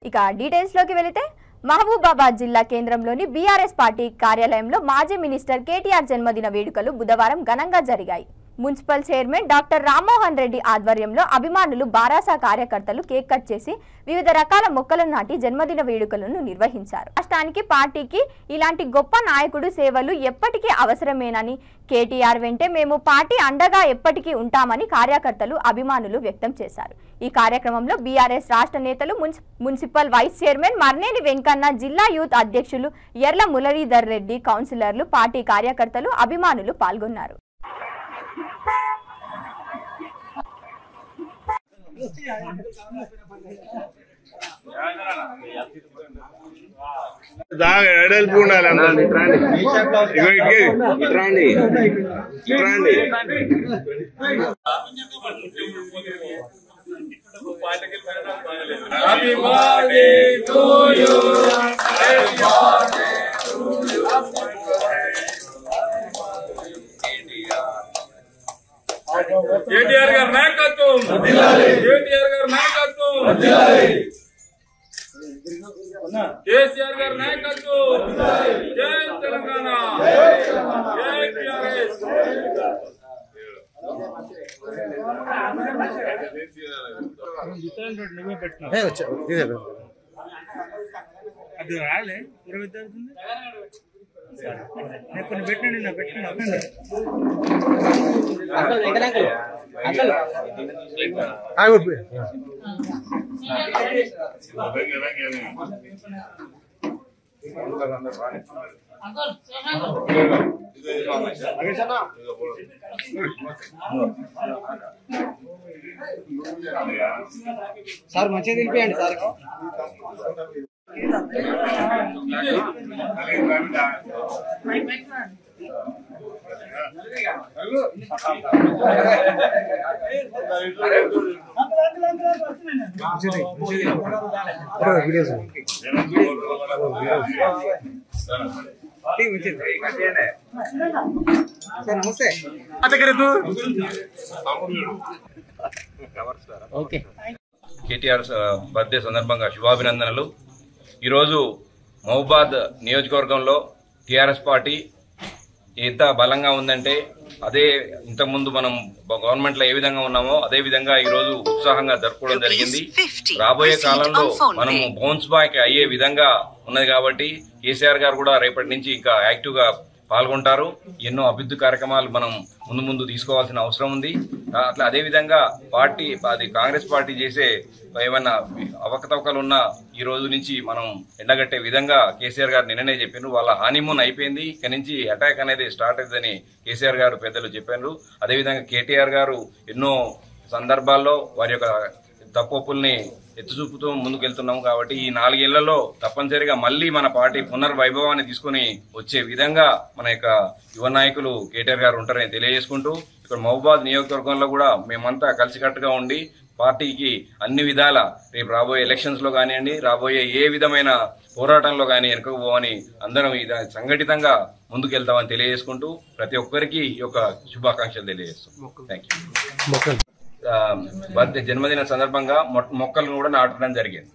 ఇక డీటెయిల్స్ లోకి వెళితే మహబూబాబాద్ జిల్లా కేంద్రంలోని బీఆర్ఎస్ పార్టీ కార్యాలయంలో మాజీ మినిస్టర్ కేటీఆర్ జన్మదిన వేడుకలు బుధవారం ఘనంగా జరిగాయి. Municipal chairman doctor Rammohan Reddy ఆధ్వర్యంలో అభిమానులు బారాసా కార్యకర్తలు కేక్ కట్ చేసి వివిధ రకాల మొక్కలను నాటి జన్మదిన వేడుకలను నిర్వహించారు. రాష్ట్రానికి పార్టీకి ఇలాంటి గొప్ప నాయకుడు సేవలు ఎప్పటికీ అవసరమేనని, కేటీఆర్ వెంటే మేము పార్టీ అండగా ఎప్పటికీ ఉంటామని కార్యకర్తలు అభిమానులు వ్యక్తం చేశారు. ఈ కార్యక్రమంలో బీఆర్ఎస్ రాష్ట్ర నేతలు, మున్సిపల్ వైస్ చైర్మన్ మర్నేని వెంకన్న, జిల్లా యూత్ అధ్యక్షులు ఎర్ల మురళీధర్ రెడ్డి, కౌన్సిలర్లు, పార్టీ కార్యకర్తలు, అభిమానులు పాల్గొన్నారు. ఎడల్పు ఉండాలి Happy birthday to you. Happy birthday to you. KTR గారి నాయకత్వం, కేటీఆర్ గారి నాయకత్వం, కేసీఆర్ గారి నాయకత్వం, జై తెలంగాణ, జై టీఆర్ఎస్. అది రాలే 20 అవుతుంది. కొన్ని పెట్టండి, నా పెట్టండి. సార్ మంచిగా తినిపియండి సార్. కేటీఆర్ బర్త్డే సందర్భంగా శుభాభినందనలు. ఈరోజు మహబూబాద్ నియోజకవర్గంలో టీఆర్ఎస్ పార్టీ ఎంత బలంగా ఉందంటే, అదే ఇంతకుముందు మనం గవర్నమెంట్ లో ఏ విధంగా ఉన్నామో అదే విధంగా ఈ రోజు ఉత్సాహంగా జరుపుకోవడం జరిగింది. రాబోయే కాలంలో మనము బౌన్స్ బ్యాక్ అయ్యే విధంగా ఉన్నది కాబట్టి కేసీఆర్ గారు కూడా రేపటి నుంచి ఇంకా యాక్టివ్ గా పాల్గొంటారు. ఎన్నో అభివృద్ధి కార్యక్రమాలు మనం ముందు తీసుకోవాల్సిన అవసరం ఉంది. అట్లా అదేవిధంగా పార్టీ అది కాంగ్రెస్ పార్టీ చేసే ఏమైనా అవకతవకలు ఉన్నా ఈ రోజు నుంచి మనం ఎండగట్టే విధంగా కేసీఆర్ గారు నిన్ననే చెప్పారు. వాళ్ళ హానీమూన్ అయిపోయింది, ఇక్కడి నుంచి అటాక్ అనేది స్టార్ట్ అవుతుందని కేసీఆర్ గారు పెద్దలు చెప్పారు. అదేవిధంగా కేటీఆర్ గారు ఎన్నో సందర్భాల్లో వారి యొక్క తప్పుల్ని ఎత్తుచూపుతూ ముందుకెళ్తున్నాం కాబట్టి ఈ 4 ఏళ్లలో తప్పనిసరిగా మళ్లీ మన పార్టీ పునర్వైభవాన్ని తీసుకుని వచ్చే విధంగా మన యొక్క యువ నాయకులు కేటీఆర్ గారు ఉంటారని తెలియజేసుకుంటూ, ఇక్కడ మహబూబాద్ నియోజకవర్గంలో కూడా మేమంతా కలిసికట్టుగా ఉండి పార్టీకి అన్ని విధాల రేపు రాబోయే ఎలక్షన్స్ లో కానివ్వండి, రాబోయే ఏ విధమైన పోరాటంలో కానీ వెనుకపోవని అందరం సంఘటితంగా ముందుకెళ్తామని తెలియజేసుకుంటూ ప్రతి ఒక్కరికి ఈ యొక్క శుభాకాంక్షలు తెలియజేస్తాం. Thank you. జన్మదిన సందర్భంగా మొక్కలను కూడా నాటడం జరిగింది.